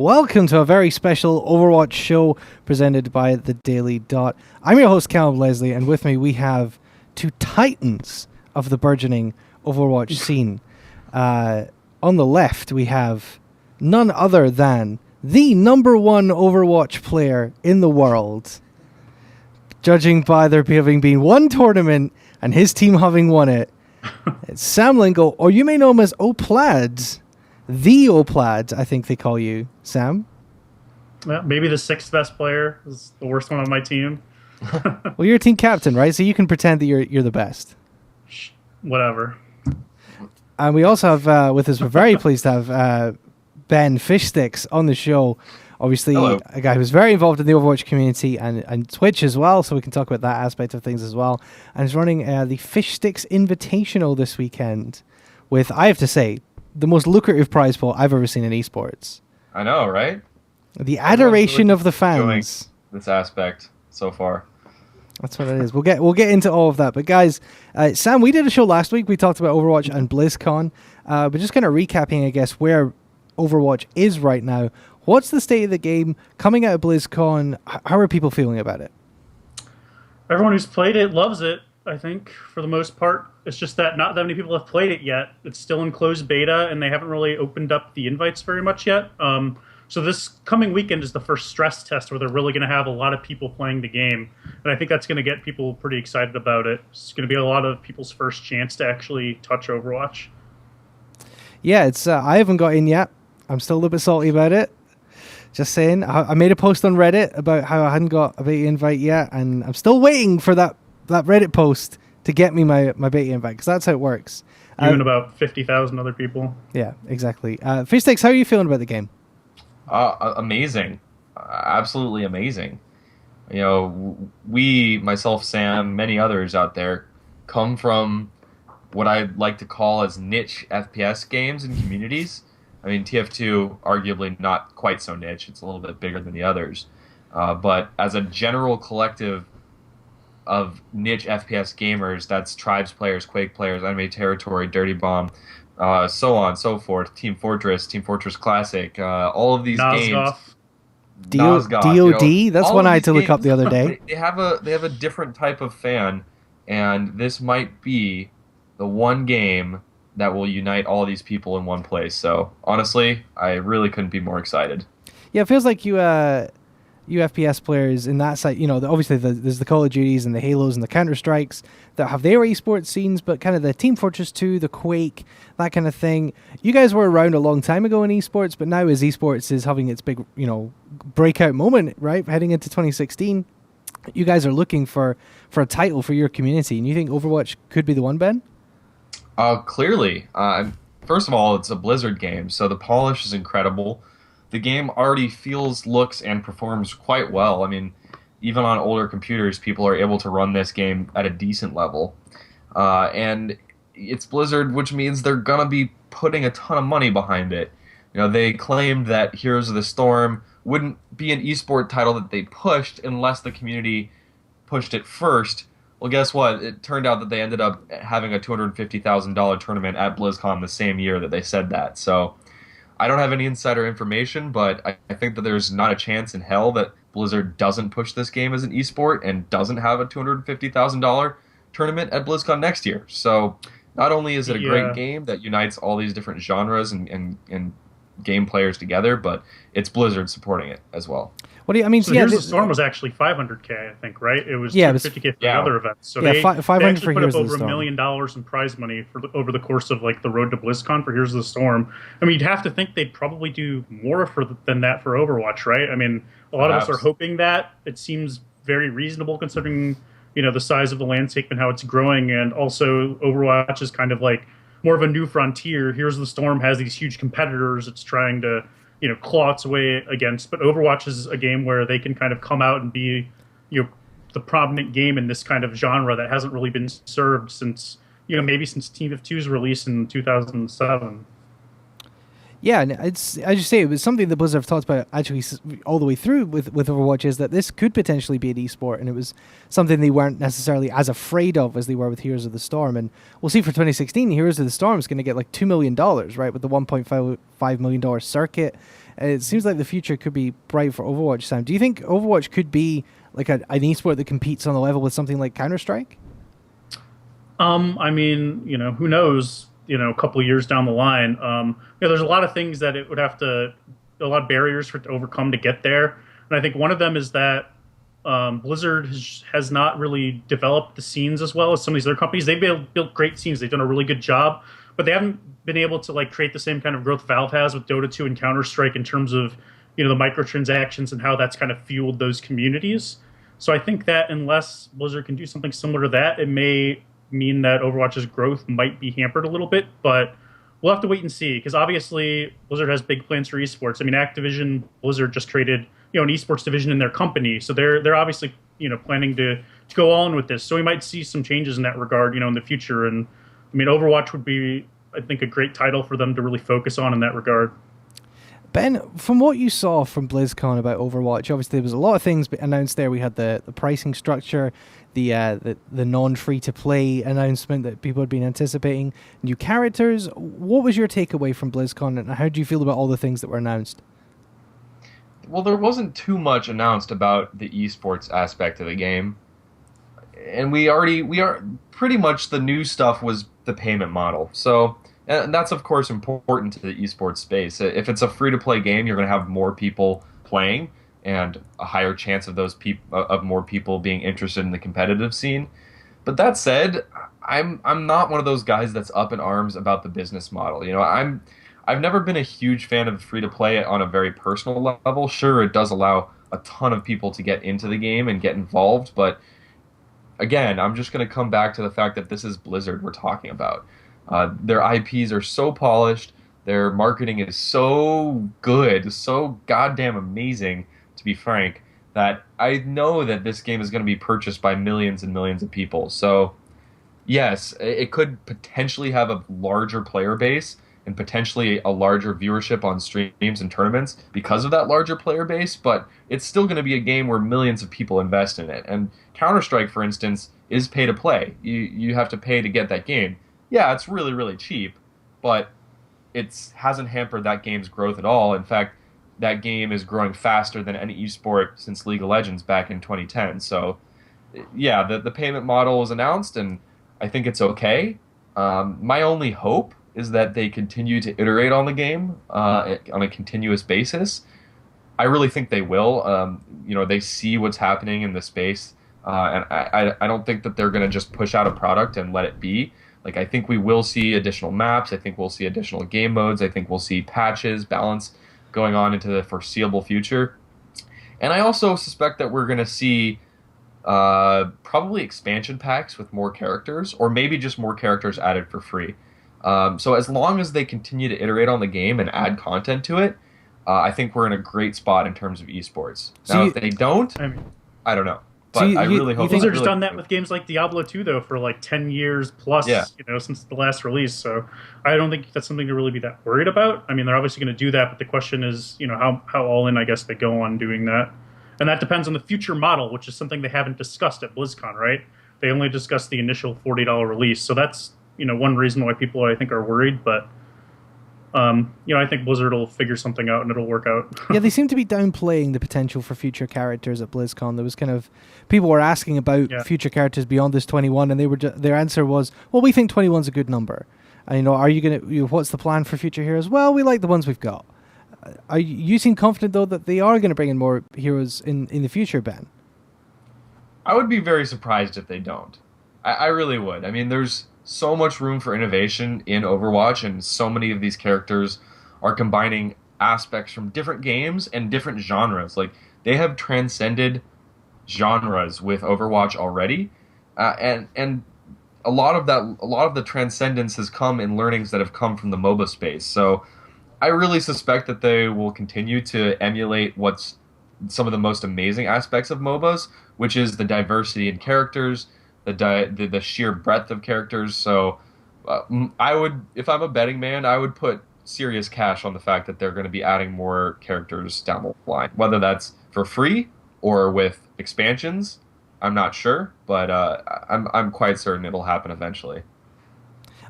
welcome to a very special Overwatch show presented by The Daily Dot. I'm your host, Callum Leslie, and with me we have two titans of the burgeoning Overwatch scene. On the left, we have none other than the number one Overwatch player in the world, judging by there having been one tournament and his team having won it. It's Sam Lingle, or you may know him as Oplaid. The Oplaid, I think they call you, Sam. Well, maybe the sixth best player is the worst one on my team. Well, you're a team captain, right? So you can pretend that you're the best. Whatever. And we also have with us, we're very pleased to have Ben FishStix on the show. Obviously, Hello. A guy who's very involved in the Overwatch community and Twitch as well, so we can talk about that aspect of things as well. And he's running the FishStix Invitational this weekend with, I have to say, the most lucrative prize pool I've ever seen in esports. I know, right? The adoration of the Doing fans. this aspect so far. That's what it is. We'll get into all of that. But guys, Sam, we did a show last week. We talked about Overwatch and BlizzCon. But just kind of recapping, I guess, where Overwatch is right now. What's the state of the game coming out of BlizzCon? How are people feeling about it? Everyone who's played it loves it, I think, for the most part. It's just that not that many people have played it yet. It's still in closed beta, and they haven't really opened up the invites very much yet. So this coming weekend is the first stress test where they're really going to have a lot of people playing the game. And I think that's going to get people pretty excited about it. It's going to be a lot of people's first chance to actually touch Overwatch. Yeah, it's I haven't got in yet. I'm still a little bit salty about it. Just saying. I made a post on Reddit about how I hadn't got a beta invite yet, and I'm still waiting for that Reddit post to get me my beta invite, because that's how it works. You and about 50,000 other people. Yeah, exactly. FishStix, how are you feeling about the game? Amazing. Absolutely amazing. You know, we, myself, Sam, many others out there, come from what I'd like to call as niche FPS games and communities. I mean, TF2, arguably not quite so niche. It's a little bit bigger than the others. But as a general collective of niche FPS gamers, that's Tribes players, Quake players, Enemy Territory, Dirty Bomb, so on and so forth, Team Fortress Classic, all of these games. DOD? That's one I had to look up the other day. They have a different type of fan, and this might be the one game that will unite all these people in one place. So honestly, I really couldn't be more excited. Yeah, it feels like you FPS players in that side, you know, obviously there's the Call of Duties and the Halos and the Counter-Strikes that have their esports scenes, but kind of the Team Fortress 2, the Quake, that kind of thing. You guys were around a long time ago in esports, but now as esports is having its big, you know, breakout moment, right, heading into 2016, you guys are looking for a title for your community, and you think Overwatch could be the one, Ben? Clearly. First of all, it's a Blizzard game, so the polish is incredible. The game already feels, looks, and performs quite well. I mean, even on older computers, people are able to run this game at a decent level. And it's Blizzard, which means they're going to be putting a ton of money behind it. You know, they claimed that Heroes of the Storm wouldn't be an esport title that they pushed unless the community pushed it first. Well, guess what? It turned out that they ended up having a $250,000 tournament at BlizzCon the same year that they said that. So I don't have any insider information, but I think that there's not a chance in hell that Blizzard doesn't push this game as an esport and doesn't have a $250,000 tournament at BlizzCon next year. So not only is it a great game that unites all these different genres and game players together, but it's Blizzard supporting it as well. What do you? I mean, so Here's the Storm was actually $500K, I think, right? It was $250K for the other events. So they $500 actually for put up Heroes of over the Storm. $1 million in prize money over the course of like the road to BlizzCon for Heroes of the Storm. I mean, you'd have to think they'd probably do more than that for Overwatch, right? I mean, a lot of us are hoping that. It seems very reasonable considering, you know, the size of the landscape and how it's growing, and also Overwatch is kind of like more of a new frontier. Heroes of the Storm has these huge competitors it's trying to, you know, claw its way against. But Overwatch is a game where they can kind of come out and be, you know, the prominent game in this kind of genre that hasn't really been served since, you know, maybe since Team of Two's release in 2007. Yeah, and it's, as you say, it was something that Blizzard have talked about actually all the way through with Overwatch, is that this could potentially be an esport, and it was something they weren't necessarily as afraid of as they were with Heroes of the Storm. And we'll see for 2016, Heroes of the Storm is going to get like $2 million, right, with the $1.5 million circuit. It seems like the future could be bright for Overwatch, Sam. Do you think Overwatch could be like an esport that competes on the level with something like Counter-Strike? I mean, who knows? A couple of years down the line, there's a lot of things that it would have to, a lot of barriers for it to overcome to get there. And I think one of them is that Blizzard has not really developed the scenes as well as some of these other companies. They've built great scenes. They've done a really good job, but they haven't been able to like create the same kind of growth Valve has with Dota 2 and Counter-Strike in terms of the microtransactions and how that's kind of fueled those communities. So I think that unless Blizzard can do something similar to that, it may mean that Overwatch's growth might be hampered a little bit, but we'll have to wait and see, because obviously Blizzard has big plans for esports. I mean, Activision Blizzard just created an esports division in their company, so they're obviously planning to go on with this. So we might see some changes in that regard in the future. And I mean, Overwatch would be, I think, a great title for them to really focus on in that regard. Ben, from what you saw from BlizzCon about Overwatch, obviously there was a lot of things announced there. We had the pricing structure, the non-free-to-play announcement that people had been anticipating, new characters. What was your takeaway from BlizzCon, and how do you feel about all the things that were announced? Well, there wasn't too much announced about the esports aspect of the game. And we are pretty much, the new stuff was the payment model. So, and that's of course important to the esports space. If it's a free-to-play game, you're going to have more people playing and a higher chance of more people being interested in the competitive scene. But that said, I'm not one of those guys that's up in arms about the business model. I've never been a huge fan of free-to-play on a very personal level. Sure, it does allow a ton of people to get into the game and get involved, but again, I'm just going to come back to the fact that this is Blizzard we're talking about. Their IPs are so polished, their marketing is so good, so goddamn amazing, to be frank, that I know that this game is going to be purchased by millions and millions of people. So, yes, it could potentially have a larger player base and potentially a larger viewership on streams and tournaments because of that larger player base, but it's still going to be a game where millions of people invest in it. And Counter-Strike, for instance, is pay to play. You have to pay to get that game. Yeah, it's really, really cheap, but it hasn't hampered that game's growth at all. In fact, that game is growing faster than any esport since League of Legends back in 2010. So, yeah, the payment model was announced, and I think it's okay. My only hope is that they continue to iterate on the game on a continuous basis. I really think they will. They see what's happening in the space, and I don't think that they're going to just push out a product and let it be. Like, I think we will see additional maps. I think we'll see additional game modes. I think we'll see patches, balance going on into the foreseeable future. And I also suspect that we're going to see probably expansion packs with more characters, or maybe just more characters added for free. So as long as they continue to iterate on the game and add content to it, I think we're in a great spot in terms of esports. Now, if they don't, I don't know. But I really hope Blizzard's done that with games like Diablo 2, though, for like 10 years plus, since the last release. So I don't think that's something to really be that worried about. I mean, they're obviously going to do that, but the question is, how all in, I guess, they go on doing that. And that depends on the future model, which is something they haven't discussed at BlizzCon, right? They only discussed the initial $40 release. So that's, one reason why people, I think, are worried. But, I think Blizzard will figure something out and it'll work out. Yeah, they seem to be downplaying the potential for future characters at BlizzCon. There was people were asking about future characters beyond this 21, and their answer was, well, we think 21's a good number. And, are you going to, what's the plan for future heroes? Well, we like the ones we've got. You seem confident, though, that they are going to bring in more heroes in the future, Ben? I would be very surprised if they don't. I really would. I mean, there's so much room for innovation in Overwatch, and so many of these characters are combining aspects from different games and different genres. Like, they have transcended genres with Overwatch already, and a lot of the transcendence has come in learnings that have come from the MOBA space. So I really suspect that they will continue to emulate what's some of the most amazing aspects of MOBAs, which is the diversity in characters, the sheer breadth of characters. So I would, if I'm a betting man, I would put serious cash on the fact that they're going to be adding more characters down the line. Whether that's for free or with expansions, I'm not sure, but I'm quite certain it'll happen eventually.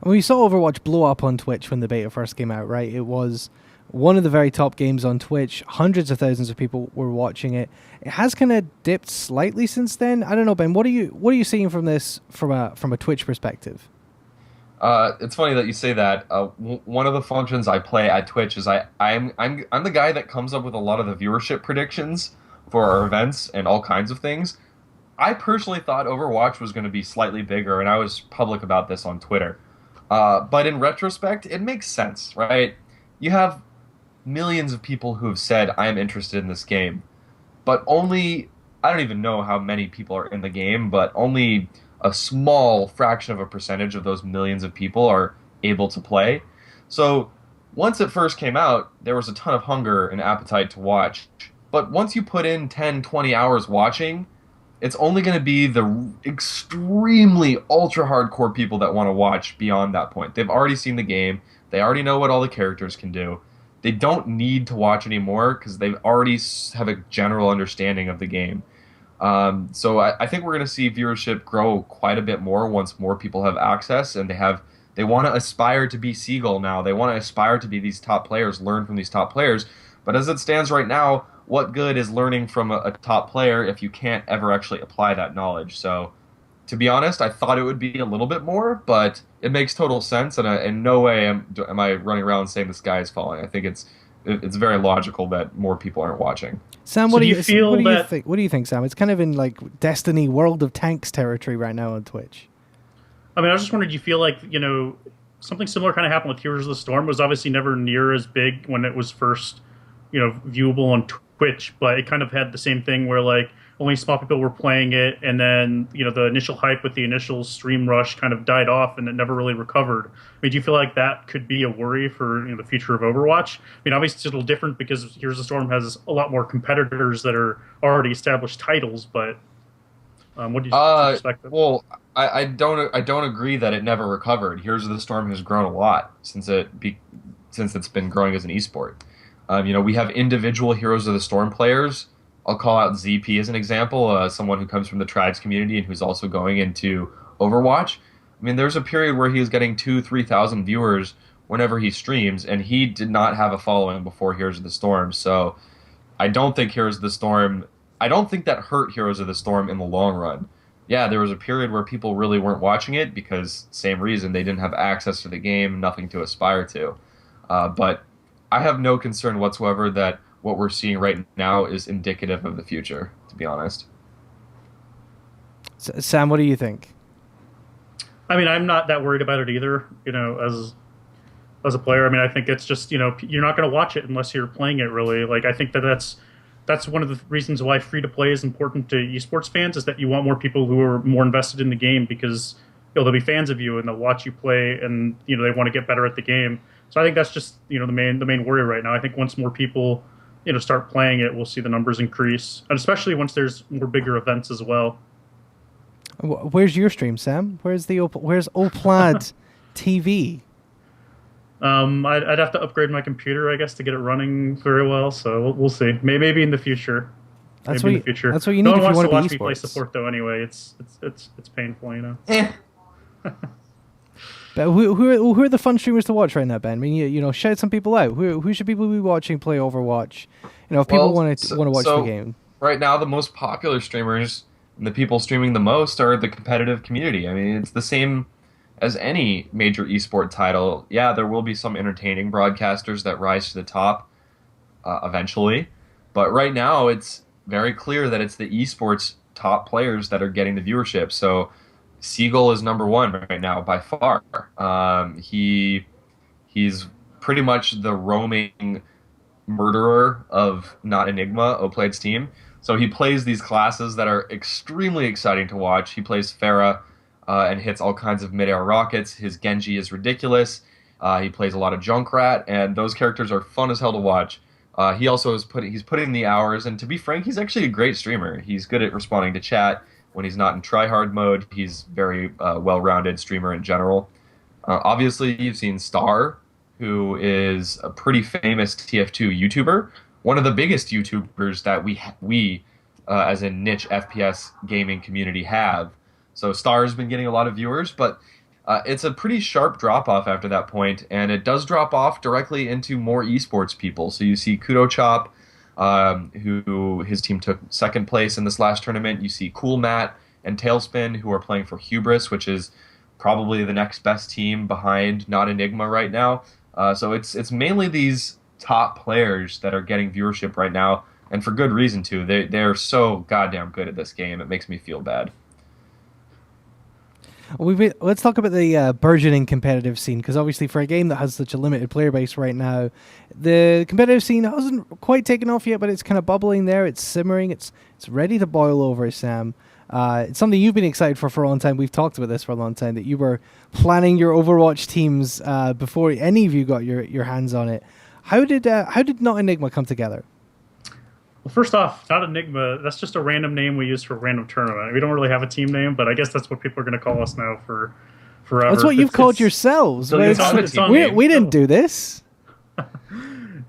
And we saw Overwatch blow up on Twitch when the beta first came out, right? It was one of the very top games on Twitch. Hundreds of thousands of people were watching it. It has kind of dipped slightly since then. I don't know, Ben. What are you seeing from this from a Twitch perspective? It's funny that you say that. One of the functions I play at Twitch is I'm the guy that comes up with a lot of the viewership predictions for our events and all kinds of things. I personally thought Overwatch was going to be slightly bigger, and I was public about this on Twitter. But in retrospect, it makes sense, right? You have millions of people who have said, I am interested in this game, but only, I don't even know how many people are in the game, but only a small fraction of a percentage of those millions of people are able to play. So once it first came out, there was a ton of hunger and appetite to watch. But once you put in 10, 20 hours watching, it's only going to be the extremely ultra hardcore people that want to watch beyond that point. They've already seen the game. They already know what all the characters can do. They don't need to watch anymore because they already have a general understanding of the game. So I think we're going to see viewership grow quite a bit more once more people have access, and they want to aspire to be Seagull now. They want to aspire to be these top players, learn from these top players. But as it stands right now, what good is learning from a top player if you can't ever actually apply that knowledge? So, to be honest, I thought it would be a little bit more, but it makes total sense, and in no way am I running around saying the sky is falling. I think it's very logical that more people aren't watching. Sam, what do you think? What do you think, Sam? It's kind of in like Destiny World of Tanks territory right now on Twitch. I mean, I was just wondering, do you feel like, something similar kind of happened with Heroes of the Storm? It was obviously never near as big when it was first, viewable on Twitch, but it kind of had the same thing where like only small people were playing it, and then the initial hype with the initial stream rush kind of died off, and it never really recovered. I mean, do you feel like that could be a worry for the future of Overwatch? I mean, obviously it's a little different because Heroes of the Storm has a lot more competitors that are already established titles, but what do you expect? Well, I don't agree that it never recovered. Heroes of the Storm has grown a lot since it's been growing as an esport. We have individual Heroes of the Storm players. I'll call out ZP as an example, someone who comes from the Tribes community and who's also going into Overwatch. I mean, there's a period where he was getting 2,000-3,000 viewers whenever he streams, and he did not have a following before Heroes of the Storm. So I don't think that hurt Heroes of the Storm in the long run. Yeah, there was a period where people really weren't watching it because, same reason, they didn't have access to the game, nothing to aspire to. But I have no concern whatsoever that what we're seeing right now is indicative of the future, to be honest. Sam, what do you think? I mean, I'm not that worried about it either, as a player. I mean, I think it's just, you're not going to watch it unless you're playing it really. Like, I think that's one of the reasons why free-to-play is important to esports fans, is that you want more people who are more invested in the game because they'll be fans of you and they'll watch you play, and they want to get better at the game. So I think that's just the main worry right now. I think once more people start playing it, we'll see the numbers increase, and especially once there's more bigger events as well. Where's your stream, Sam? Where's Oplaid TV? I'd have to upgrade my computer, I guess, to get it running very well. So we'll see. Maybe in the future. That's what you need if you want to be esports. No one wants to watch me play support, though. Anyway, it's painful, But who are the fun streamers to watch right now, Ben? I mean, shout some people out. Who should people be watching play Overwatch? If people want to watch the game. Right now, the most popular streamers and the people streaming the most are the competitive community. I mean, it's the same as any major esport title. Yeah, there will be some entertaining broadcasters that rise to the top eventually, but right now it's very clear that it's the esports top players that are getting the viewership. So Seagull is number one right now by far. He's pretty much the roaming murderer of Not Enigma, Oplaid's team. So he plays these classes that are extremely exciting to watch. He plays Pharah and hits all kinds of mid-air rockets. His Genji is ridiculous. He plays a lot of Junkrat, and those characters are fun as hell to watch. He also he's put in the hours, and to be frank, he's actually a great streamer. He's good at responding to chat. When he's not in tryhard mode, he's very well-rounded streamer in general. Obviously, you've seen Star, who is a pretty famous TF2 YouTuber, one of the biggest YouTubers that we as a niche FPS gaming community have. So Star's been getting a lot of viewers, but it's a pretty sharp drop off after that point, and it does drop off directly into more esports people. So you see Kudo Chop, who his team took second place in this last tournament. You see Cool Matt and Tailspin, who are playing for Hubris, which is probably the next best team behind Not Enigma right now. So it's mainly these top players that are getting viewership right now, and for good reason too. They're so goddamn good at this game. It makes me feel bad. Let's talk about the burgeoning competitive scene, because obviously for a game that has such a limited player base right now, the competitive scene hasn't quite taken off yet, but it's kind of bubbling there. It's simmering. It's ready to boil over, Sam. It's something you've been excited for a long time. We've talked about this for a long time, that you were planning your Overwatch teams before any of you got your hands on it. How did Not Enigma come together? Well, first off, Not Enigma, that's just a random name we use for a random tournament. We don't really have a team name, but I guess that's what people are going to call us now for forever. That's what you've called yourselves. So we didn't do this.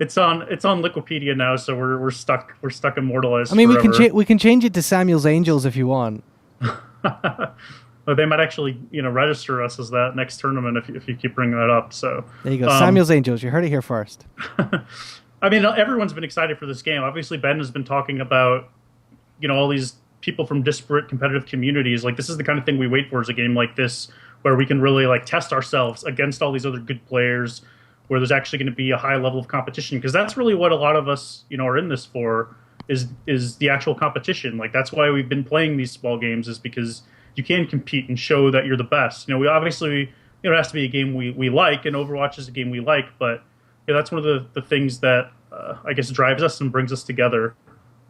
It's on Wikipedia now, so we're stuck immortalized. I mean, forever. we can change it to Samuel's Angels if you want. Well, they might actually register us as that next tournament if you keep bringing that up. So there you go, Samuel's Angels. You heard it here first. I mean, everyone's been excited for this game. Obviously, Ben has been talking about, all these people from disparate competitive communities. Like, this is the kind of thing we wait for, is a game like this, where we can really, test ourselves against all these other good players, where there's actually going to be a high level of competition. Because that's really what a lot of us, are in this for, is the actual competition. Like, that's why we've been playing these small games, is because you can compete and show that you're the best. We obviously, it has to be a game we like, and Overwatch is a game we like, but that's one of the things that I guess drives us and brings us together.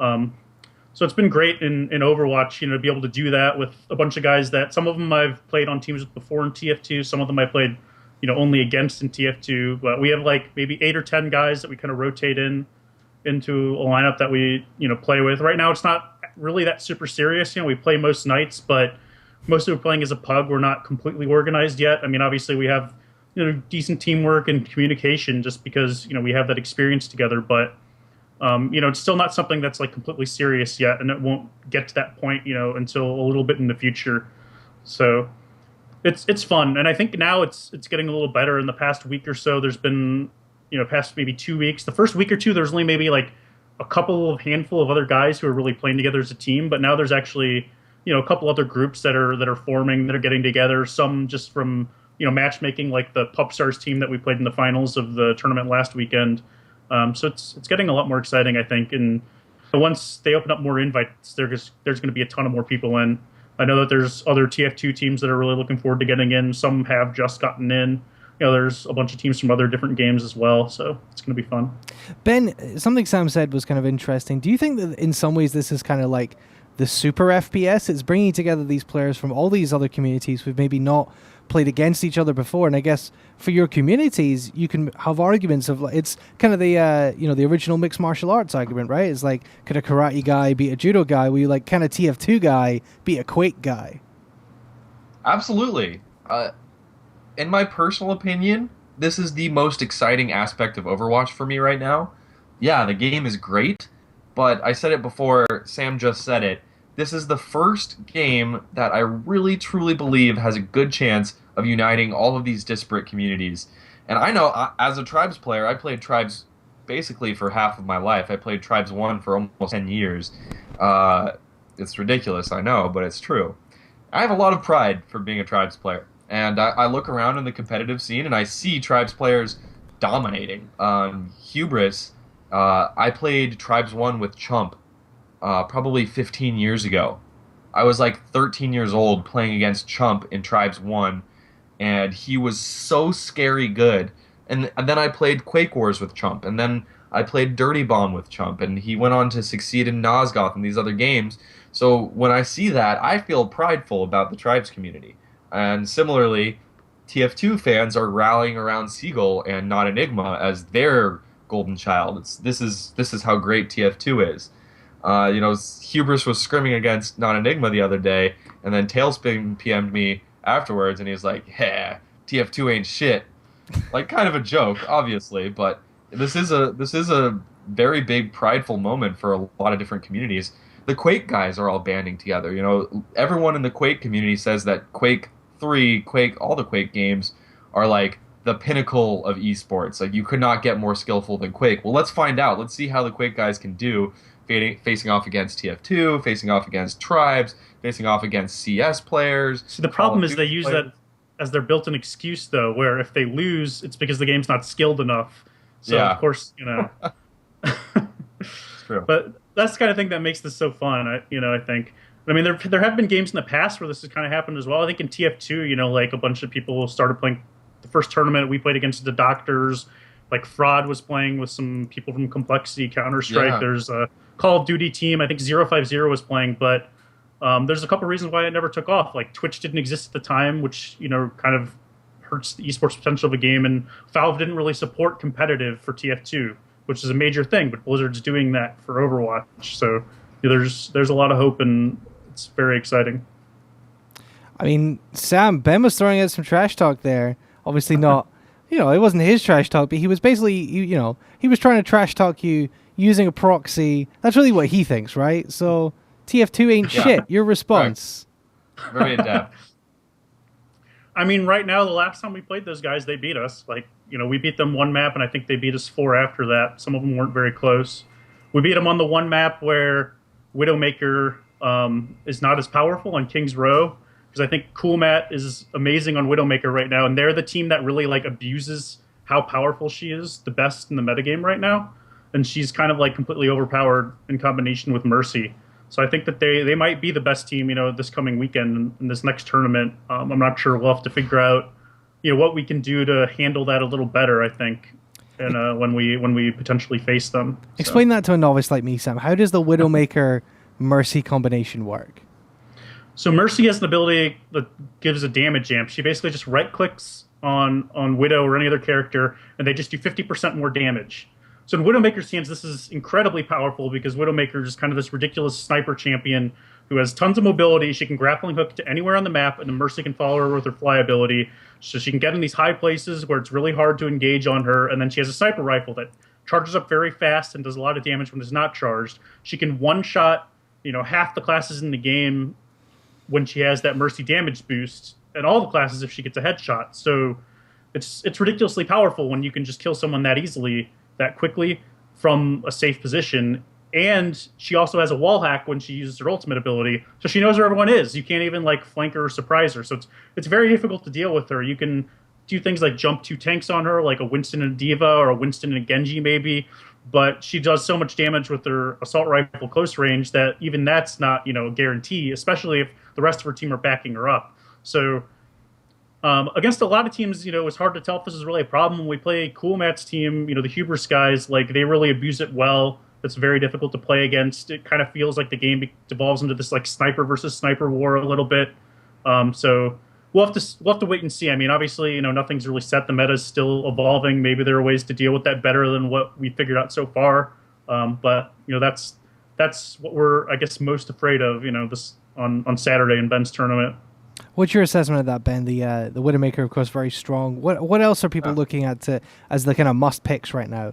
So it's been great in Overwatch, to be able to do that with a bunch of guys that some of them I've played on teams with before in TF2. Some of them I played, only against in TF2. But we have maybe 8 or 10 guys that we kind of rotate into a lineup that we play with. Right now it's not really that super serious. We play most nights, but mostly we're playing as a pug. We're not completely organized yet. I mean, obviously we have decent teamwork and communication just because, we have that experience together. But, it's still not something that's completely serious yet. And it won't get to that point, until a little bit in the future. So it's fun. And I think now it's getting a little better. In the past week or so, there's been, past maybe 2 weeks. The first week or two, there's only maybe a handful of other guys who are really playing together as a team. But now there's actually, a couple other groups that are forming, that are getting together. Some just from, matchmaking, like the Pupstars team that we played in the finals of the tournament last weekend. So it's getting a lot more exciting, I think. And once they open up more invites, there's going to be a ton of more people in. I know that there's other TF2 teams that are really looking forward to getting in. Some have just gotten in. There's a bunch of teams from other different games as well. So it's going to be fun. Ben, something Sam said was kind of interesting. Do you think that in some ways this is kind of like the super FPS? It's bringing together these players from all these other communities who've maybe not played against each other before, and I guess for your communities you can have arguments of it's kind of the the original mixed martial arts argument, right? It's like, could a karate guy beat a judo guy? Will you kind of TF2 guy beat a Quake guy? Absolutely. In my personal opinion, this is the most exciting aspect of Overwatch for me right now. Yeah, the game is great, but I said it before, Sam just said it. This is the first game that I really truly believe has a good chance of uniting all of these disparate communities. And I know, as a Tribes player, I played Tribes basically for half of my life. I played Tribes 1 for almost 10 years. It's ridiculous, I know, but it's true. I have a lot of pride for being a Tribes player. And I look around in the competitive scene and I see Tribes players dominating. Hubris, I played Tribes 1 with Chump. Probably 15 years ago. I was 13 years old playing against Chump in Tribes 1, and he was so scary good. And then I played Quake Wars with Chump, and then I played Dirty Bomb with Chump, and he went on to succeed in Nosgoth and these other games. So when I see that, I feel prideful about the Tribes community. And similarly, TF2 fans are rallying around Seagull and Not Enigma as their golden child. This is how great TF2 is. Hubris was scrimming against Not Enigma the other day, and then Tailspin PM'd me afterwards, and he was like, "Yeah, TF2 ain't shit." like kind of a joke, obviously, but this is a very big prideful moment for a lot of different communities. The Quake guys are all banding together. You know, everyone in the Quake community says that Quake 3, Quake, all the Quake games are like the pinnacle of esports. Like you could not get more skillful than Quake. Well, let's find out. Let's see how the Quake guys can do facing off against TF2, facing off against Tribes, facing off against CS players. See, the problem is they use that as their built-in excuse, though, where if they lose, it's because the game's not skilled enough. So, Yeah. of course, you know. It's true. But that's the kind of thing that makes this so fun, I think. I mean, there have been games in the past where this has kind of happened as well. I think in TF2, you know, like a bunch of people started playing the first tournament. We played against the Doctors. Like Fraud was playing with some people from Complexity, Counter-Strike. Yeah. There's a Call of Duty team. I think 050 was playing, but there's a couple reasons why it never took off. Like Twitch didn't exist at the time, which, you know, kind of hurts the esports potential of a game, and Valve didn't really support competitive for TF2, which is a major thing, but Blizzard's doing that for Overwatch. So there's a lot of hope, and it's very exciting. I mean, Sam, Ben was throwing out some trash talk there. Obviously not, you know, it wasn't his trash talk, but he was basically, you know, he was trying to trash talk you using a proxy. That's really what he thinks, right? So TF2 ain't shit. Your response. Right. Very adept. I mean, right now, the last time we played those guys, they beat us. Like, you know, we beat them one map, and I think they beat us 4 after that. Some of them weren't very close. We beat them on the one map where Widowmaker is not as powerful on King's Row, because I think Cool Matt is amazing on Widowmaker right now, and they're the team that really, like, abuses how powerful she is, the best in the metagame right now. And she's kind of, like, completely overpowered in combination with Mercy. So I think that they might be the best team, you know, this coming weekend in this next tournament. I'm not sure. We'll have to figure out, you know, what we can do to handle that a little better, I think, and when we potentially face them. Explain that to a novice like me, Sam. How does the Widowmaker Mercy combination work? So Mercy has an ability that gives a damage amp. She basically just right-clicks on Widow or any other character, and they just do 50% more damage. So in Widowmaker's hands, this is incredibly powerful because Widowmaker is kind of this ridiculous sniper champion who has tons of mobility. She can grappling hook to anywhere on the map, and the Mercy can follow her with her fly ability. So she can get in these high places where it's really hard to engage on her, and then she has a sniper rifle that charges up very fast and does a lot of damage when it's not charged. She can one-shot, you know, half the classes in the game when she has that Mercy damage boost, and all the classes if she gets a headshot. So it's ridiculously powerful when you can just kill someone that easily, that quickly, from a safe position. And she also has a wall hack when she uses her ultimate ability, so she knows where everyone is. You can't even like flank her or surprise her. So it's very difficult to deal with her. You can do things like jump 2 tanks on her, like a Winston and a Diva or a Winston and a Genji maybe, but she does so much damage with her assault rifle close range that even that's not, you know, a guarantee, especially if the rest of her team are backing her up. So against a lot of teams, you know, it's hard to tell if this is really a problem. When we play Cool Matt's team, you know, the Hubris guys, like, they really abuse it well. It's very difficult to play against. It kind of feels like the game devolves into this, like, sniper versus sniper war a little bit. So we'll have to wait and see. I mean, obviously, you know, nothing's really set. The meta's still evolving. Maybe there are ways to deal with that better than what we figured out so far. But, you know, that's what we're, I guess, most afraid of, you know, this on Saturday in Ben's tournament. What's your assessment of that, Ben? The Widowmaker, of course, very strong. What else are people looking at as the kind of must picks right now?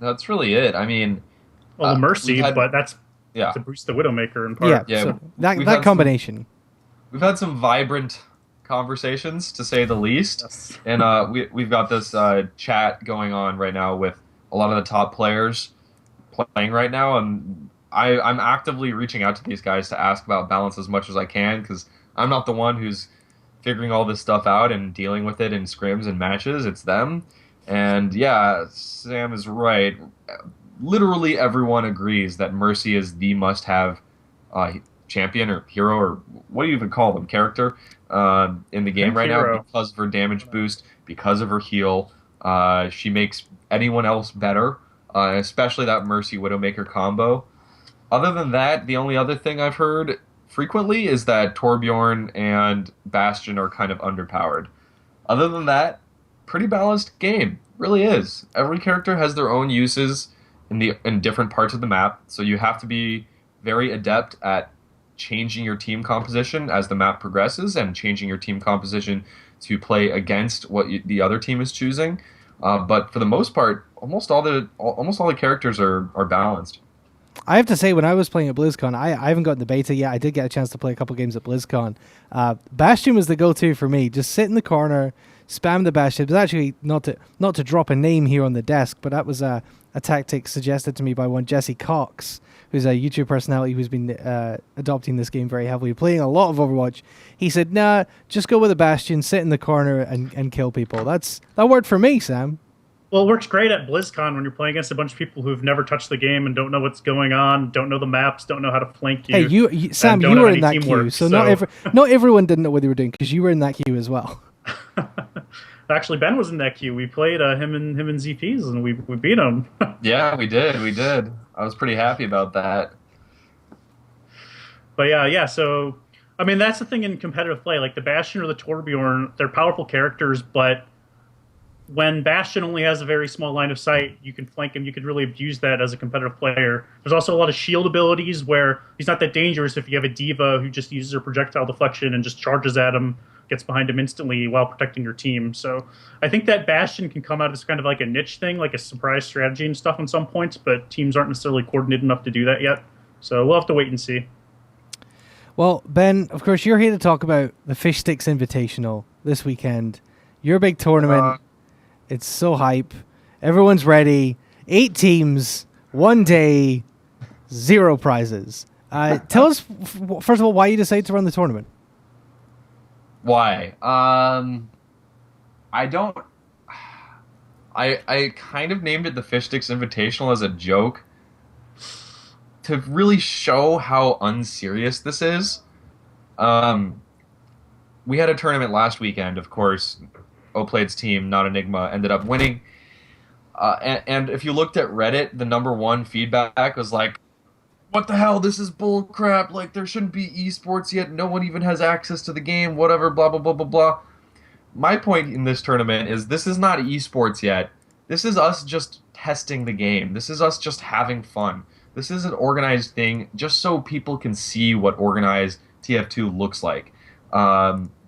That's really it. I mean, well, the Mercy, but that's to boost the Widowmaker in part. Yeah, so that combination. We've had some vibrant conversations, to say the least, Yes. and we've got this chat going on right now with a lot of the top players playing right now, and I'm actively reaching out to these guys to ask about balance as much as I can, because I'm not the one who's figuring all this stuff out and dealing with it in scrims and matches. It's them. And yeah, Sam is right. Literally everyone agrees that Mercy is the must-have champion or hero, or what do you even call them, character in the game right now, because of her damage boost, because of her heal. She makes anyone else better, especially that Mercy Widowmaker combo. Other than that, the only other thing I've heard frequently is that Torbjorn and Bastion are kind of underpowered. Other than that, pretty balanced game. Really is. Every character has their own uses in different parts of the map, so you have to be very adept at changing your team composition as the map progresses and changing your team composition to play against what the other team is choosing. But for the most part, almost all the characters are balanced. I have to say, when I was playing at BlizzCon, I haven't gotten the beta yet. I did get a chance to play a couple games at BlizzCon. Bastion was the go-to for me. Just sit in the corner, spam the Bastion. It was actually not to drop a name here on the desk, but that was a tactic suggested to me by one Jesse Cox, who's a YouTube personality who's been adopting this game very heavily, playing a lot of Overwatch. He said, nah, just go with a Bastion, sit in the corner and kill people. That worked for me, Sam. Well, it works great at BlizzCon when you're playing against a bunch of people who've never touched the game and don't know what's going on, don't know the maps, don't know how to flank you. Hey, Sam, you were in that queue, so not everyone didn't know what they were doing because you were in that queue as well. Actually, Ben was in that queue. We played him and ZPs, and we beat him. Yeah, we did. I was pretty happy about that. But yeah. So, I mean, that's the thing in competitive play. Like the Bastion or the Torbjorn, they're powerful characters, but when Bastion only has a very small line of sight, you can flank him. You could really abuse that as a competitive player. There's also a lot of shield abilities where he's not that dangerous if you have a diva who just uses her projectile deflection and just charges at him, gets behind him instantly while protecting your team. So I think that Bastion can come out as kind of like a niche thing, like a surprise strategy and stuff on some points, but teams aren't necessarily coordinated enough to do that yet. So we'll have to wait and see. Well, Ben, of course, you're here to talk about the FishStix Invitational this weekend. Your big tournament. It's so hype. Everyone's ready. 8 teams, 1 day, 0 prizes. Tell us, first of all, why you decided to run the tournament. Why? I kind of named it the FishStix Invitational as a joke to really show how unserious this is. We had a tournament last weekend, of course. Oplaid's team, not Enigma, ended up winning. And if you looked at Reddit, the #1 feedback was like, what the hell, this is bull crap, like there shouldn't be esports yet, no one even has access to the game, whatever, blah, blah, blah, blah, blah. My point in this tournament is this is not esports yet. This is us just testing the game. This is us just having fun. This is an organized thing just so people can see what organized TF2 looks like.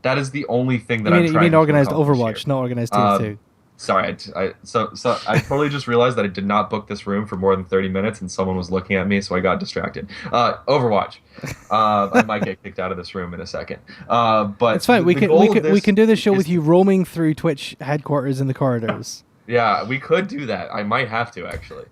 That is the only thing that I'm trying to You mean organized Overwatch, here. Not organized TF2. Sorry, so I totally just realized that I did not book this room for more than 30 minutes, and someone was looking at me, so I got distracted. Overwatch. I might get kicked out of this room in a second. But it's fine. We can do this show with you roaming through Twitch headquarters in the corridors. Yeah, we could do that. I might have to actually.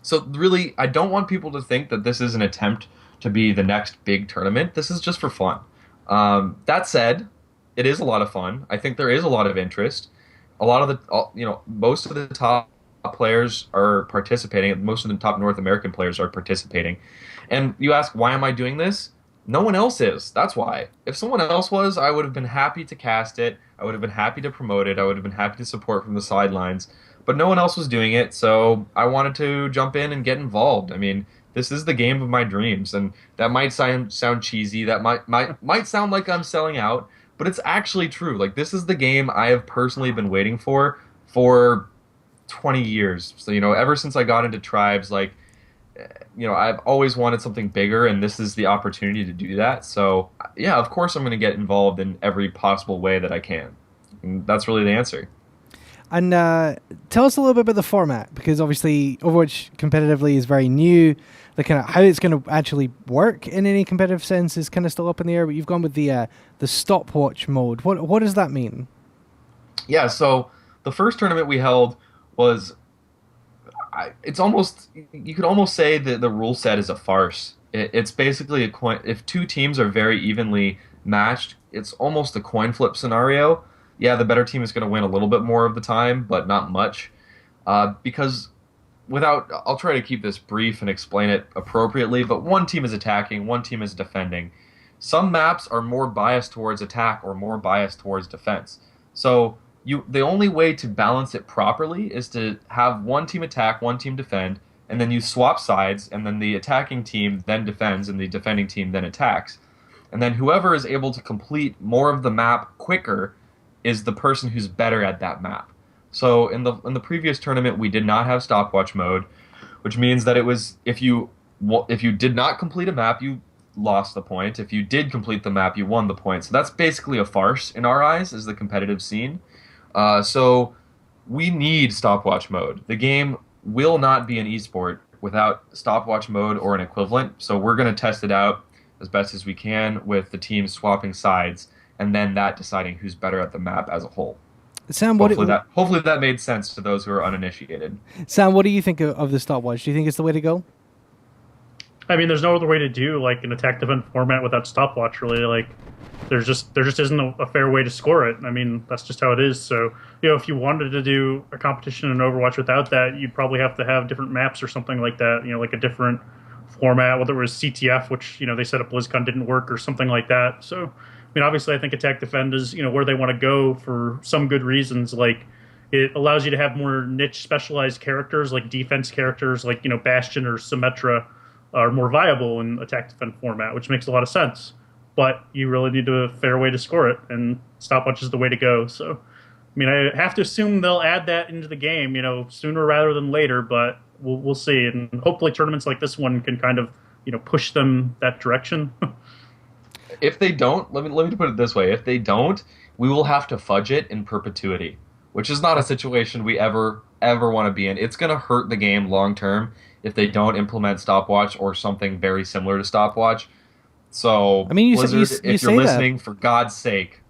So really, I don't want people to think that this is an attempt to be the next big tournament. This is just for fun. That said, it is a lot of fun. I think there is a lot of interest. A lot of the, most of the top players are participating. Most of the top North American players are participating. And you ask, why am I doing this? No one else is. That's why. If someone else was, I would have been happy to cast it. I would have been happy to promote it. I would have been happy to support from the sidelines. But no one else was doing it, so I wanted to jump in and get involved. I mean, this is the game of my dreams, and that might sound cheesy. That might sound like I'm selling out, but it's actually true. Like, this is the game I have personally been waiting for 20 years. So, ever since I got into Tribes, I've always wanted something bigger, and this is the opportunity to do that. So, yeah, of course I'm going to get involved in every possible way that I can. And that's really the answer. And tell us a little bit about the format, because obviously Overwatch competitively is very new. The kind of how it's going to actually work in any competitive sense is kind of still up in the air. But you've gone with the stopwatch mode. What does that mean? Yeah, so the first tournament we held was, it's almost, you could almost say that the rule set is a farce. It's basically a coin. If two teams are very evenly matched, it's almost a coin flip scenario. Yeah, the better team is going to win a little bit more of the time, but not much. Because I'll try to keep this brief and explain it appropriately, but one team is attacking, one team is defending. Some maps are more biased towards attack or more biased towards defense. So the only way to balance it properly is to have one team attack, one team defend, and then you swap sides, and then the attacking team then defends, and the defending team then attacks. And then whoever is able to complete more of the map quicker is the person who's better at that map. So in the previous tournament, we did not have stopwatch mode, which means that it was if you did not complete a map, you lost the point. If you did complete the map, you won the point. So that's basically a farce in our eyes, is the competitive scene. So we need stopwatch mode. The game will not be an esport without stopwatch mode or an equivalent. So we're going to test it out as best as we can with the teams swapping sides, and then that deciding who's better at the map as a whole. Sam, hopefully that made sense to those who are uninitiated. Sam, what do you think of the stopwatch? Do you think it's the way to go? I mean, there's no other way to do like an attack defense format without stopwatch. Really, like there just isn't a fair way to score it. I mean, that's just how it is. So if you wanted to do a competition in Overwatch without that, you'd probably have to have different maps or something like that. Like a different format, whether it was CTF, which they said at BlizzCon didn't work, or something like that. So I mean, obviously, I think attack defend is where they want to go for some good reasons. Like it allows you to have more niche specialized characters, like defense characters, like Bastion or Symmetra are more viable in attack defend format, which makes a lot of sense. But you really need a fair way to score it, and stopwatch is the way to go. So, I mean, I have to assume they'll add that into the game, sooner rather than later. But we'll see, and hopefully tournaments like this one can kind of push them that direction. If they don't, let me put it this way: if they don't, we will have to fudge it in perpetuity, which is not a situation we ever want to be in. It's going to hurt the game long term if they don't implement stopwatch or something very similar to stopwatch. So, I mean, Blizzard, if you're listening, that. for God's sake,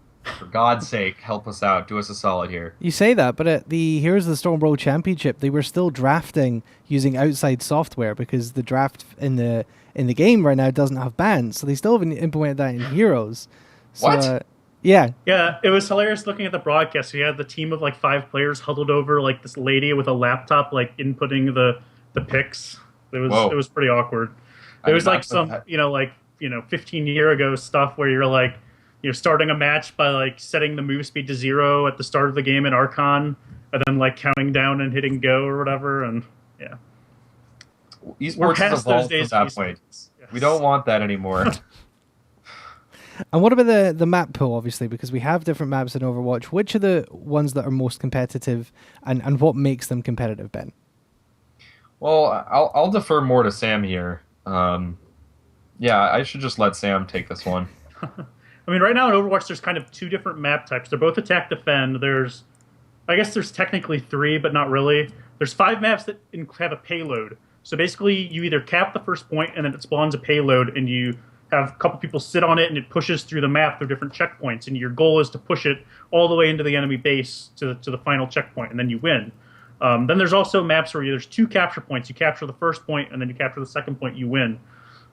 help us out. Do us a solid here. You say that, but at the Heroes of the Storm World Championship, they were still drafting using outside software because the draft in the game right now doesn't have bans, so they still haven't implemented that in Heroes. So, what? Yeah, it was hilarious looking at the broadcast. You had the team of like 5 players huddled over like this lady with a laptop, like inputting the picks. It was pretty awkward. It was like some 15-year ago stuff where you're like starting a match by like setting the move speed to 0 at the start of the game in Archon, and then like counting down and hitting go or whatever. And yeah, Esports has evolved from that point. Yes. We don't want that anymore. And what about the map pool, obviously, because we have different maps in Overwatch. Which are the ones that are most competitive, and what makes them competitive, Ben? Well, I'll defer more to Sam here. Yeah, I should just let Sam take this one. I mean, right now in Overwatch, there's kind of 2 different map types. They're both attack defend. I guess there's technically 3, but not really. There's 5 maps that have a payload. So basically, you either cap the first point and then it spawns a payload, and you have a couple people sit on it and it pushes through the map through different checkpoints. And your goal is to push it all the way into the enemy base to the final checkpoint, and then you win. Then there's also maps where there's 2 capture points. You capture the first point, and then you capture the second point, you win.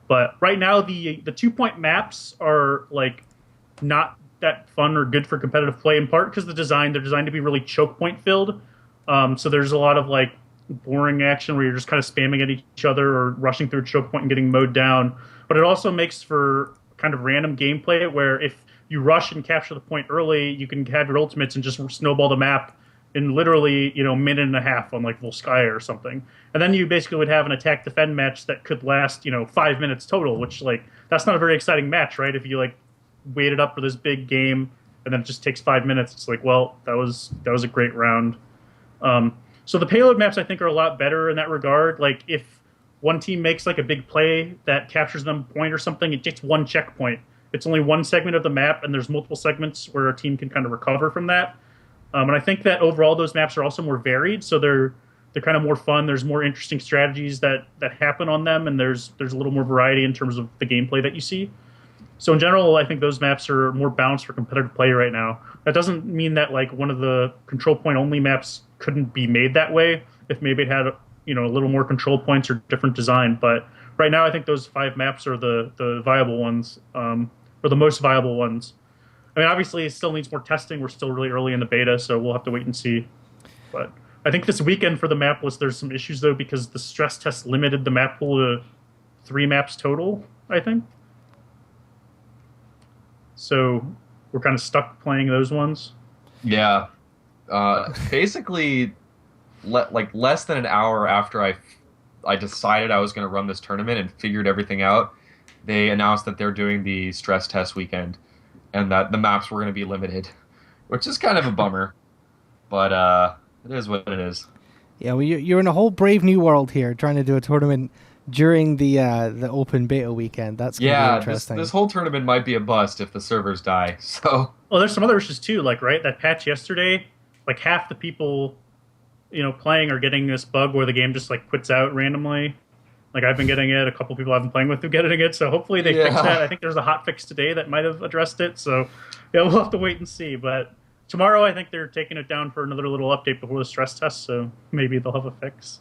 But right now, the 2-point maps are like not that fun or good for competitive play, in part because they're designed to be really choke point filled. So there's a lot of like boring action where you're just kind of spamming at each other or rushing through a choke point and getting mowed down. But it also makes for kind of random gameplay where if you rush and capture the point early, you can have your ultimates and just snowball the map in literally, minute and a half on like Volskaya or something. And then you basically would have an attack defend match that could last, 5 minutes total, which like that's not a very exciting match, right? If you like waited up for this big game and then it just takes 5 minutes, it's like, well, that was a great round. So the payload maps I think are a lot better in that regard. Like if one team makes like a big play that captures them a point or something, it gets 1 checkpoint. It's only 1 segment of the map, and there's multiple segments where a team can kind of recover from that. And I think that overall those maps are also more varied, so they're kind of more fun. There's more interesting strategies that happen on them, and there's a little more variety in terms of the gameplay that you see. So in general, I think those maps are more balanced for competitive play right now. That doesn't mean that like one of the control point only maps couldn't be made that way if maybe it had a little more control points or different design. But right now, I think those 5 maps are the viable ones, or the most viable ones. I mean, obviously, it still needs more testing. We're still really early in the beta, so we'll have to wait and see. But I think this weekend for the map list, there's some issues, though, because the stress test limited the map pool to 3 maps total, I think. So we're kind of stuck playing those ones. Yeah. Basically, less than an hour after I decided I was going to run this tournament and figured everything out, they announced that they're doing the stress test weekend and that the maps were going to be limited, which is kind of a bummer. But it is what it is. Yeah, well, you're in a whole brave new world here, trying to do a tournament during the open beta weekend. That's going to be interesting. This whole tournament might be a bust if the servers die. So, well, there's some other issues too. Like, right, that patch yesterday, like half the people, playing are getting this bug where the game just like quits out randomly. Like I've been getting it. A couple people I've been playing with are getting it. So hopefully they fix that. I think there's a hot fix today that might have addressed it. So yeah, we'll have to wait and see. But tomorrow I think they're taking it down for another little update before the stress test. So maybe they'll have a fix.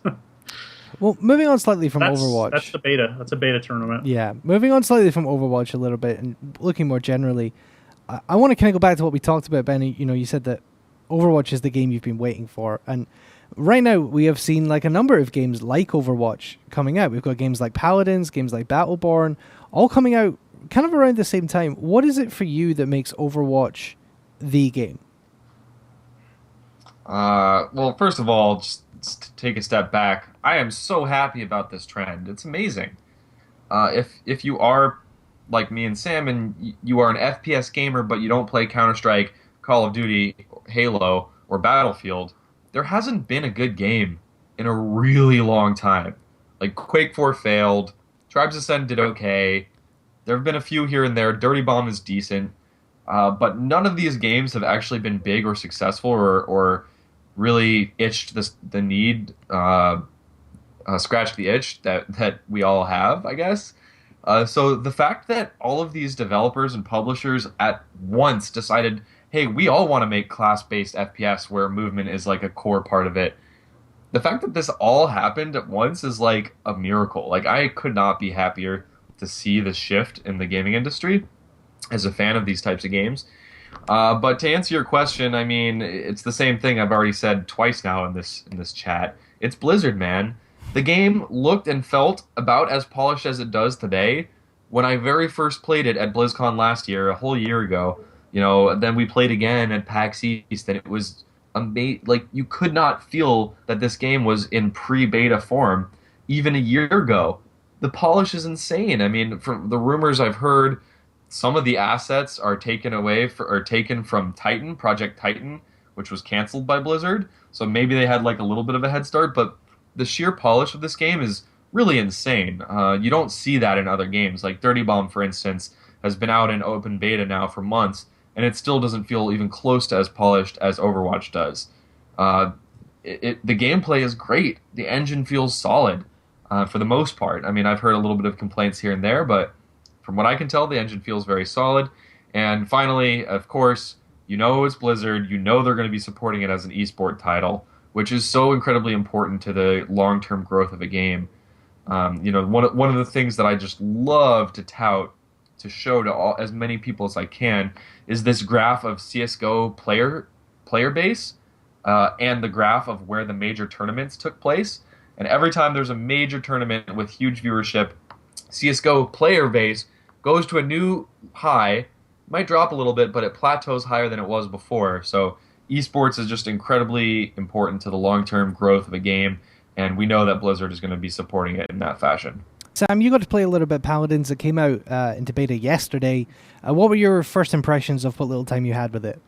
Well, moving on slightly from Overwatch. That's the beta. That's a beta tournament. Yeah, moving on slightly from Overwatch a little bit and looking more generally, I want to kind of go back to what we talked about, Benny. You said that Overwatch is the game you've been waiting for, and right now we have seen like a number of games like Overwatch coming out. We've got games like Paladins, games like Battleborn, all coming out kind of around the same time. What is it for you that makes Overwatch the game? Well, first of all, just to take a step back, I am so happy about this trend. It's amazing. If you are like me and Sam and you are an FPS gamer but you don't play Counter-Strike, Call of Duty, Halo, or Battlefield, there hasn't been a good game in a really long time. Like Quake 4 failed, Tribes Ascend did okay, there have been a few here and there, Dirty Bomb is decent, but none of these games have actually been big or successful or really itched the need, scratched the itch that we all have, I guess. So the fact that all of these developers and publishers at once decided, hey, we all want to make class-based FPS where movement is like a core part of it. The fact that this all happened at once is like a miracle. Like I could not be happier to see the shift in the gaming industry as a fan of these types of games. But to answer your question, I mean, it's the same thing I've already said twice now in this chat. It's Blizzard, man. The game looked and felt about as polished as it does today. When I very first played it at BlizzCon last year, a whole year ago, then we played again at PAX East, and it was amazing. Like, you could not feel that this game was in pre-beta form even a year ago. The polish is insane. I mean, from the rumors I've heard, some of the assets are taken from Titan, Project Titan, which was canceled by Blizzard. So maybe they had like a little bit of a head start, but the sheer polish of this game is really insane. You don't see that in other games. Like Dirty Bomb, for instance, has been out in open beta now for months, and it still doesn't feel even close to as polished as Overwatch does. The gameplay is great. The engine feels solid for the most part. I mean, I've heard a little bit of complaints here and there, but from what I can tell, the engine feels very solid. And finally, of course, it's Blizzard. They're going to be supporting it as an esport title, which is so incredibly important to the long-term growth of a game. One of the things that I just love to tout, to show to as many people as I can, is this graph of CSGO player base and the graph of where the major tournaments took place. And every time there's a major tournament with huge viewership, CSGO player base goes to a new high, might drop a little bit, but it plateaus higher than it was before. So esports is just incredibly important to the long-term growth of a game, and we know that Blizzard is going to be supporting it in that fashion. Sam, you got to play a little bit Paladins. It came out into beta yesterday. What were your first impressions of what little time you had with it?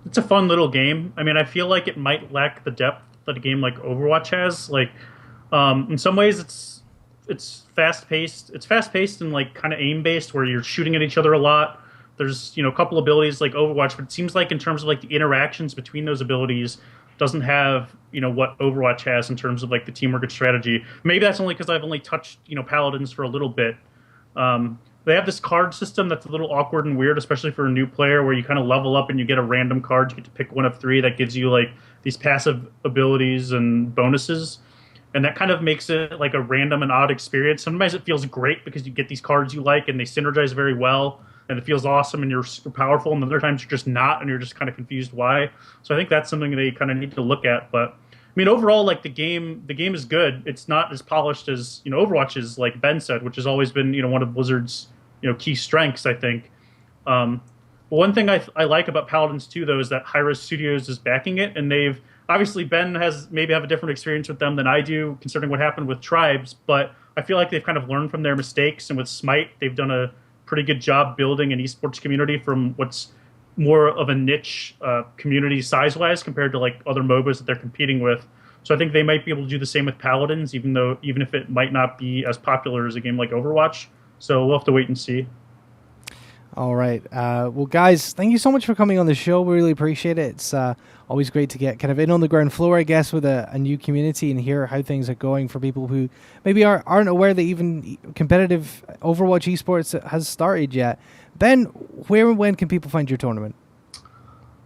It's a fun little game. I mean, I feel like it might lack the depth that a game like Overwatch has. Like, in some ways, it's fast-paced. It's fast-paced and like kind of aim-based, where you're shooting at each other a lot. There's a couple abilities like Overwatch, but it seems like in terms of like the interactions between those abilities, doesn't have what Overwatch has in terms of like the teamwork and strategy. Maybe that's only because I've only touched Paladins for a little bit. They have this card system that's a little awkward and weird, especially for a new player, where you kind of level up and you get a random card. You get to pick one of 3 that gives you like these passive abilities and bonuses. And that kind of makes it like a random and odd experience. Sometimes it feels great because you get these cards you like and they synergize very well, and it feels awesome and you're super powerful. And other times you're just not, and you're just kind of confused why. So I think that's something they kind of need to look at. But I mean, overall, like the game is good. It's not as polished as Overwatch is, like Ben said, which has always been one of Blizzard's key strengths, I think. One thing I like about Paladins too, though, is that Hi-Rez Studios is backing it, and they've obviously Ben has maybe have a different experience with them than I do, considering what happened with Tribes. But I feel like they've kind of learned from their mistakes, and with Smite, they've done a pretty good job building an esports community from what's more of a niche community size-wise compared to like other MOBAs that they're competing with. So I think they might be able to do the same with Paladins, even if it might not be as popular as a game like Overwatch. So we'll have to wait and see. All right. Well, guys, thank you so much for coming on the show. We really appreciate it. It's always great to get kind of in on the ground floor, I guess, with a new community and hear how things are going for people who maybe aren't aware that even competitive Overwatch esports has started yet. Ben, where and when can people find your tournament?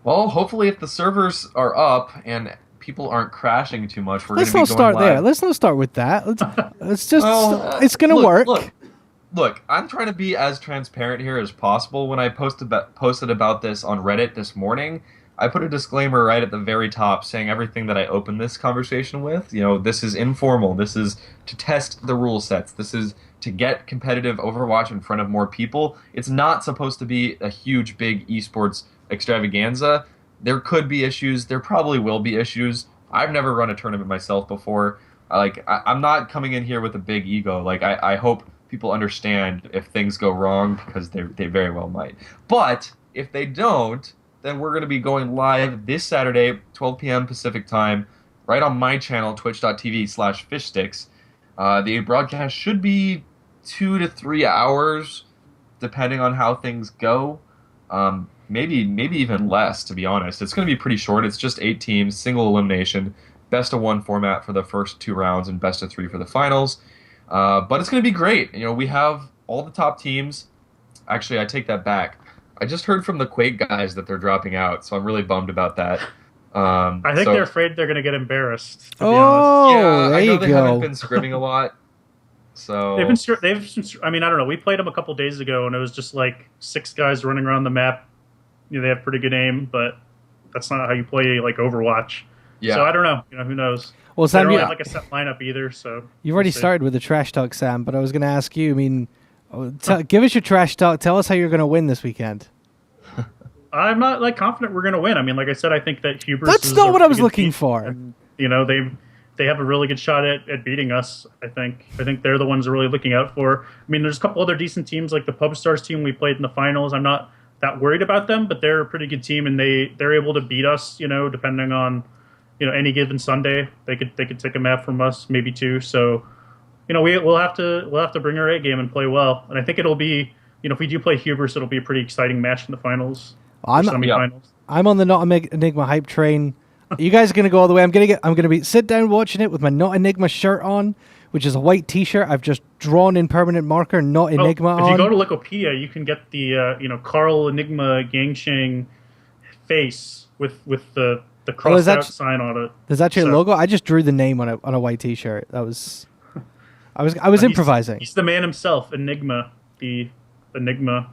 Well, hopefully if the servers are up and people aren't crashing too much, Let's not start there. Let's not start with that. Let's just, it's going to work. Look, I'm trying to be as transparent here as possible. When I posted about this on Reddit this morning, I put a disclaimer right at the very top saying everything that I opened this conversation with. You know, this is informal. This is to test the rule sets. This is to get competitive Overwatch in front of more people. It's not supposed to be a huge, big esports extravaganza. There could be issues. There probably will be issues. I've never run a tournament myself before. I'm not coming in here with a big ego. I hope people understand if things go wrong, because they very well might. But if they don't, then we're going to be going live this Saturday, 12 p.m. Pacific time, right on my channel, twitch.tv/FishStix. The broadcast should be 2 to 3 hours, depending on how things go. Maybe even less, to be honest. It's going to be pretty short. It's just 8 teams, single elimination, best of 1 format for the first 2 rounds, and best of 3 for the finals. But it's going to be great. You know, we have all the top teams. Actually, I take that back. I just heard from the Quake guys that they're dropping out, so I'm really bummed about that. I think they're afraid they're going to get embarrassed, to be honest. Yeah, there I know you they go. haven't been scrimming a lot. So I mean, I don't know. We played them a couple days ago, and it was just like 6 guys running around the map. You know, they have pretty good aim, but that's not how you play like Overwatch. Yeah. So I don't know. You know, who knows? Well, Sam, Sam, they don't have like a set lineup either. So you've already started with the trash talk, Sam. But I was going to ask you. I mean, give us your trash talk. Tell us how you're going to win this weekend. I'm not like confident we're going to win. I mean, like I said, I think that Hubris. That's not what I was looking for. And, you know, they have a really good shot at beating us. I think they're the ones we're really looking out for. I mean, there's a couple other decent teams like the Pub Stars team we played in the finals. I'm not that worried about them, but they're a pretty good team, and they're able to beat us. You know, depending on any given Sunday, they could take a map from us, maybe 2. So, we'll have to bring our A game and play well. And I think it'll be, if we do play Hubris, it'll be a pretty exciting match in the finals. Semi-finals. I'm on the Not Enigma hype train. You guys are gonna go all the way. I'm gonna sit down watching it with my Not Enigma shirt on, which is a white T-shirt. I've just drawn in permanent marker Not Enigma on. If you go to Wikipedia, you can get the Carl Enigma Gangshang face with the crossed out sign on it. There's actually a logo. I just drew the name on a white T-shirt. That was I was improvising. He's the man himself, Enigma, the Enigma.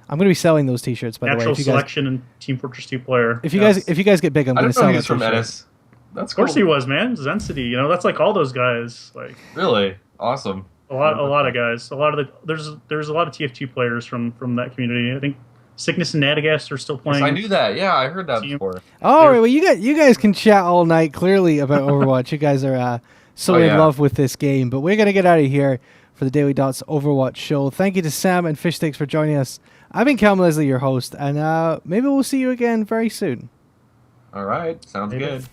I'm going to be selling those T-shirts, by the way. Natural selection and Team Fortress 2 player. If you guys get big, I'm going to sell them. He's from Ennis. That's cool. Of course he was, man. Zensity, that's like all those guys. Like really awesome. A lot of guys. There's a lot of TF2 players from that community. I think Sickness and Nadagast are still playing. Yes, I knew that. Yeah, I heard that before. All right, well you guys can chat all night clearly about Overwatch. You guys are so in love with this game, but we're going to get out of here for the Daily Dots Overwatch show. Thank you to Sam and FishStix for joining us. I've been Callum Leslie, your host, and maybe we'll see you again very soon. All right, sounds good.